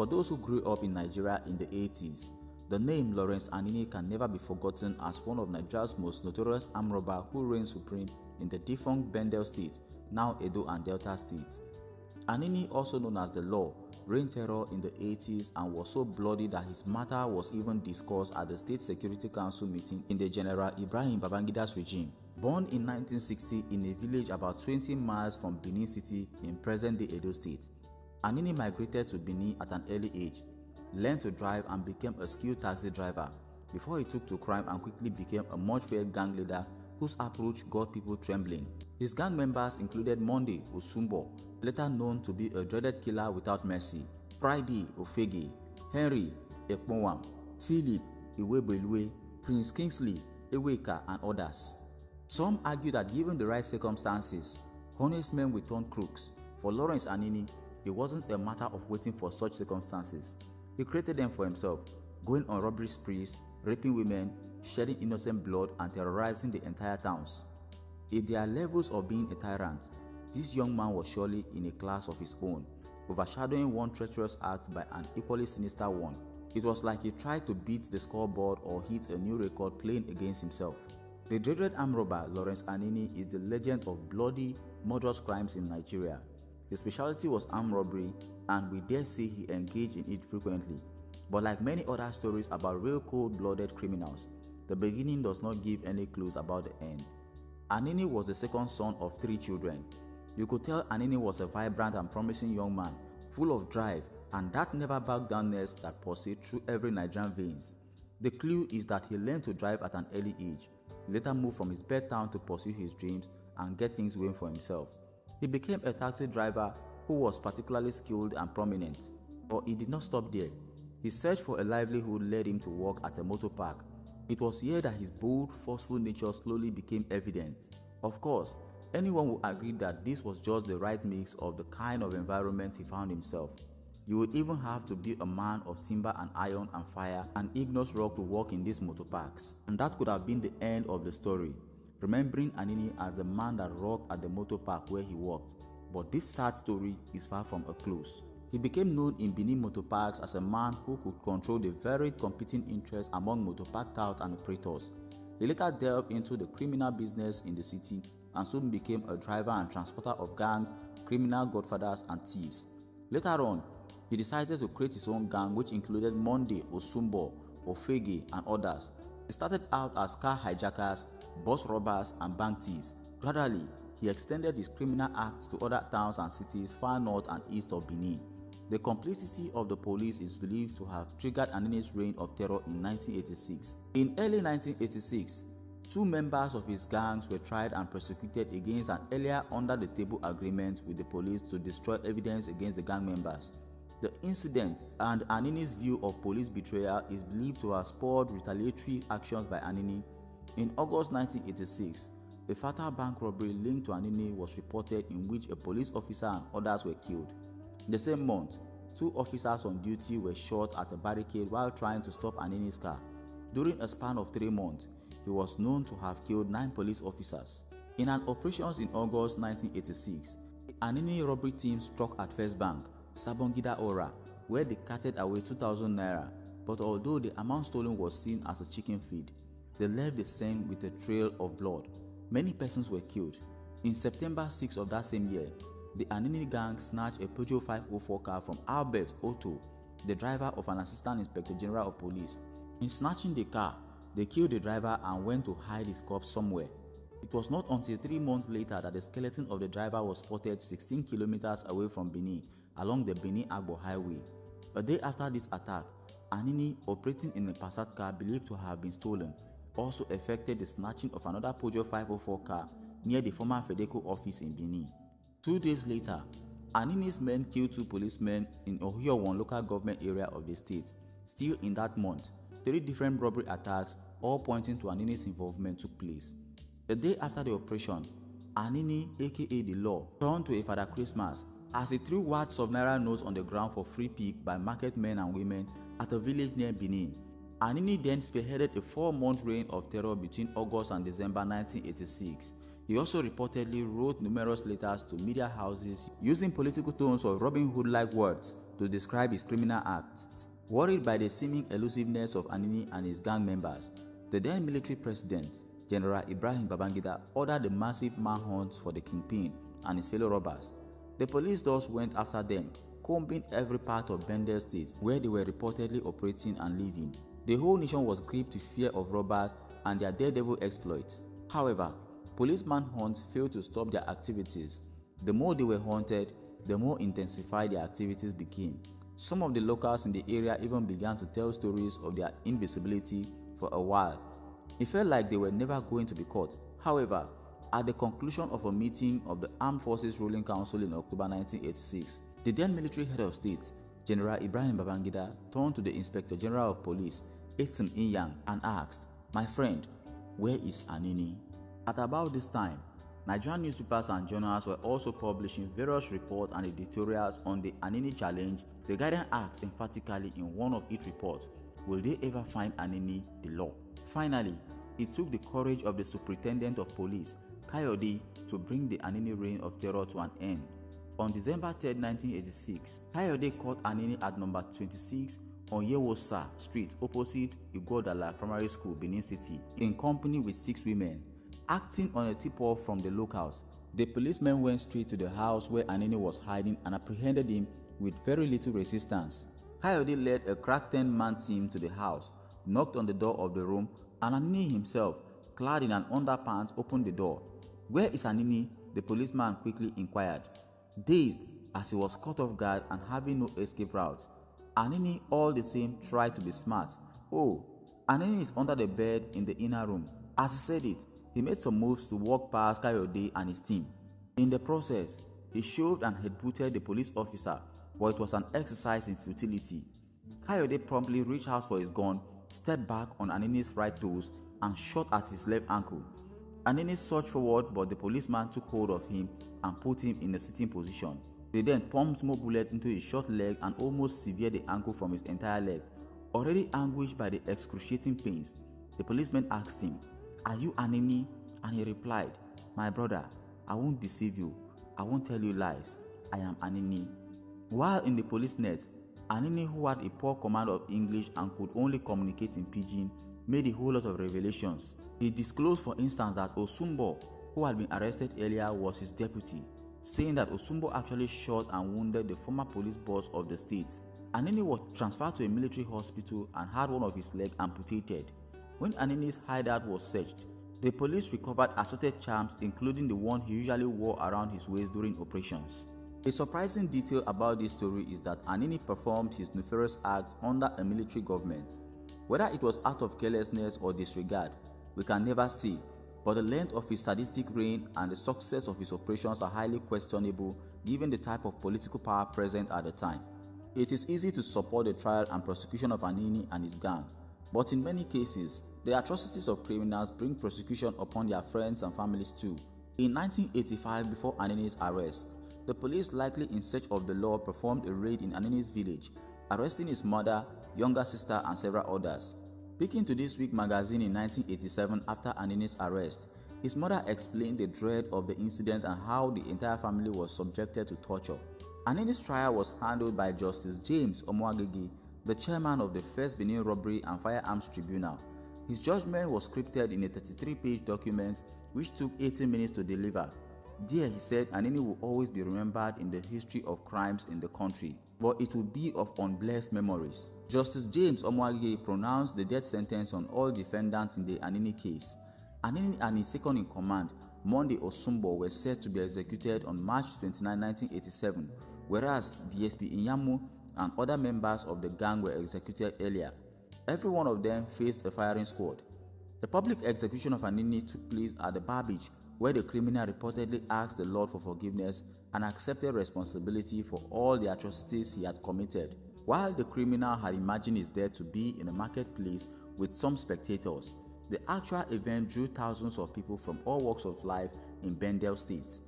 For those who grew up in Nigeria in the 80s, the name Lawrence Anini can never be forgotten as one of Nigeria's most notorious armed robbers who reigned supreme in the defunct Bendel State, now Edo and Delta State. Anini, also known as the Law, reigned terror in the 80s and was so bloody that his matter was even discussed at the State Security Council meeting in the General Ibrahim Babangida's regime. Born in 1960 in a village about 20 miles from Benin City in present-day Edo State, Anini migrated to Benin at an early age, learned to drive and became a skilled taxi driver before he took to crime and quickly became a much-feared gang leader whose approach got people trembling. His gang members included Monday Osumbo, later known to be a dreaded killer without mercy, Friday Ofege, Henry Ekponwam, Philip Iwebelue, Prince Kingsley Eweka, and others. Some argue that given the right circumstances, honest men will turn crooks. For Lawrence Anini, it wasn't a matter of waiting for such circumstances. He created them for himself, going on robbery sprees, raping women, shedding innocent blood, and terrorizing the entire towns. If there are levels of being a tyrant, this young man was surely in a class of his own, overshadowing one treacherous act by an equally sinister one. It was like he tried to beat the scoreboard or hit a new record playing against himself. The dreaded armed robber Lawrence Anini is the legend of bloody, murderous crimes in Nigeria. His specialty was armed robbery, and we dare say he engaged in it frequently. But like many other stories about real cold-blooded criminals, the beginning does not give any clues about the end. Anini was the second son of 3 children. You could tell Anini was a vibrant and promising young man, full of drive and that never back downness that pursued through every Nigerian veins. The clue is that he learned to drive at an early age, later moved from his bed town to pursue his dreams and get things going for himself. He became a taxi driver who was particularly skilled and prominent. But he did not stop there. His search for a livelihood led him to work at a motor park. It was here that his bold, forceful nature slowly became evident. Of course, anyone would agree that this was just the right mix of the kind of environment he found himself. You would even have to be a man of timber and iron and fire and igneous rock to work in these motor parks. And that could have been the end of the story, remembering Anini as the man that rocked at the motor park where he worked. But this sad story is far from a close. He became known in Benin motor parks as a man who could control the varied competing interests among motor park touts and operators. He later delved into the criminal business in the city and soon became a driver and transporter of gangs, criminal godfathers, and thieves. Later on, he decided to create his own gang, which included Monday Osumbo, Ofege, and others. He started out as car hijackers, bus robbers, and bank thieves. Gradually, he extended his criminal acts to other towns and cities far north and east of Benin. The complicity of the police is believed to have triggered Anini's reign of terror in 1986. In early 1986, 2 members of his gangs were tried and prosecuted against an earlier under-the-table agreement with the police to destroy evidence against the gang members. The incident and Anini's view of police betrayal is believed to have spurred retaliatory actions by Anini. In August 1986, a fatal bank robbery linked to Anini was reported in which a police officer and others were killed. The same month, 2 officers on duty were shot at a barricade while trying to stop Anini's car. During a span of 3 months, he was known to have killed 9 police officers. In an operation in August 1986, the Anini robbery team struck at First Bank, Sabongida Ora, where they carted away 2,000 naira, but although the amount stolen was seen as a chicken feed, they left the scene with a trail of blood. Many persons were killed. In September 6 of that same year, the Anini gang snatched a Peugeot 504 car from Albert Otto, the driver of an Assistant Inspector General of Police. In snatching the car, they killed the driver and went to hide his corpse somewhere. It was not until 3 months later that the skeleton of the driver was spotted 16 kilometers away from Benin along the Benin-Agbo highway. A day after this attack, Anini, operating in a Passat car believed to have been stolen, also effected the snatching of another Peugeot 504 car near the former Fedeco office in Benin. 2 days later, Anini's men killed 2 policemen in Ohiowon local government area of the state. Still in that month, 3 different robbery attacks, all pointing to Anini's involvement, took place. A day after the operation, Anini, aka the Law, turned to a Father Christmas as he threw wads of naira notes on the ground for free pick by market men and women at a village near Benin. Anini then spearheaded a 4-month reign of terror between August and December 1986. He also reportedly wrote numerous letters to media houses using political tones of Robin Hood-like words to describe his criminal acts. Worried by the seeming elusiveness of Anini and his gang members, the then military president, General Ibrahim Babangida, ordered a massive manhunt for the kingpin and his fellow robbers. The police thus went after them, combing every part of Bendel State where they were reportedly operating and living. The whole nation was gripped with fear of robbers and their daredevil exploits. However, police manhunt failed to stop their activities. The more they were hunted, the more intensified their activities became. Some of the locals in the area even began to tell stories of their invisibility for a while. It felt like they were never going to be caught. However, at the conclusion of a meeting of the Armed Forces Ruling Council in October 1986, the then military head of state, General Ibrahim Babangida, turned to the Inspector General of Police, Etim Inyang, and asked, "My friend, where is Anini?" At about this time, Nigerian newspapers and journals were also publishing various reports and editorials on the Anini challenge. The Guardian asked emphatically in one of its reports, "Will they ever find Anini the law?" Finally, it took the courage of the Superintendent of Police, Kayode, to bring the Anini reign of terror to an end. On December 3, 1986, Kayode caught Anini at number 26 on Yewosa Street opposite Igodala Primary School, Benin City, in company with 6 women. Acting on a tip-off from the locals, the policemen went straight to the house where Anini was hiding and apprehended him with very little resistance. Kayode led a crack 10-man team to the house, knocked on the door of the room, and Anini himself, clad in an underpants, opened the door. "Where is Anini?" the policeman quickly inquired. Dazed as he was caught off guard and having no escape route, Anini all the same tried to be smart. "Oh, Anini is under the bed in the inner room." As he said it, he made some moves to walk past Kayode and his team. In the process, he shoved and headbutted the police officer, but it was an exercise in futility. Kayode promptly reached out for his gun, stepped back on Anini's right toes, and shot at his left ankle. Anini surged forward, but the policeman took hold of him and put him in a sitting position. They then pumped more bullets into his short leg and almost severed the ankle from his entire leg. Already anguished by the excruciating pains, the policeman asked him, "Are you Anini?" And he replied, "My brother, I won't deceive you. I won't tell you lies. I am Anini." While in the police net, Anini, who had a poor command of English and could only communicate in Pidgin, made a whole lot of revelations. He disclosed, for instance, that Osumbo, who had been arrested earlier, was his deputy, saying that Osumbo actually shot and wounded the former police boss of the state. Anini was transferred to a military hospital and had one of his legs amputated. When Anini's hideout was searched, the police recovered assorted charms, including the one he usually wore around his waist during operations. A surprising detail about this story is that Anini performed his nefarious act under a military government. Whether it was out of carelessness or disregard, we can never see, but the length of his sadistic reign and the success of his operations are highly questionable given the type of political power present at the time. It is easy to support the trial and prosecution of Anini and his gang, but in many cases, the atrocities of criminals bring prosecution upon their friends and families too. In 1985, before Anini's arrest, the police, likely in search of the law, performed a raid in Anini's village, arresting his mother, younger sister, and several others. Speaking to This Week magazine in 1987 after Anini's arrest, his mother explained the dread of the incident and how the entire family was subjected to torture. Anini's trial was handled by Justice James Omoagege, the chairman of the First Benin Robbery and Firearms Tribunal. His judgment was scripted in a 33-page document which took 18 minutes to deliver. There he said Anini will always be remembered in the history of crimes in the country, but it will be of unblessed memories. Justice James Omoagege pronounced the death sentence on all defendants in the Anini case. Anini and his second-in-command, Monday Osumbo, were set to be executed on March 29, 1987, whereas DSP Inyamu and other members of the gang were executed earlier. Every one of them faced a firing squad. The public execution of Anini took place at the bar beach, where the criminal reportedly asked the Lord for forgiveness and accepted responsibility for all the atrocities he had committed. While the criminal had imagined his death to be in a marketplace with some spectators, the actual event drew thousands of people from all walks of life in Bendel State.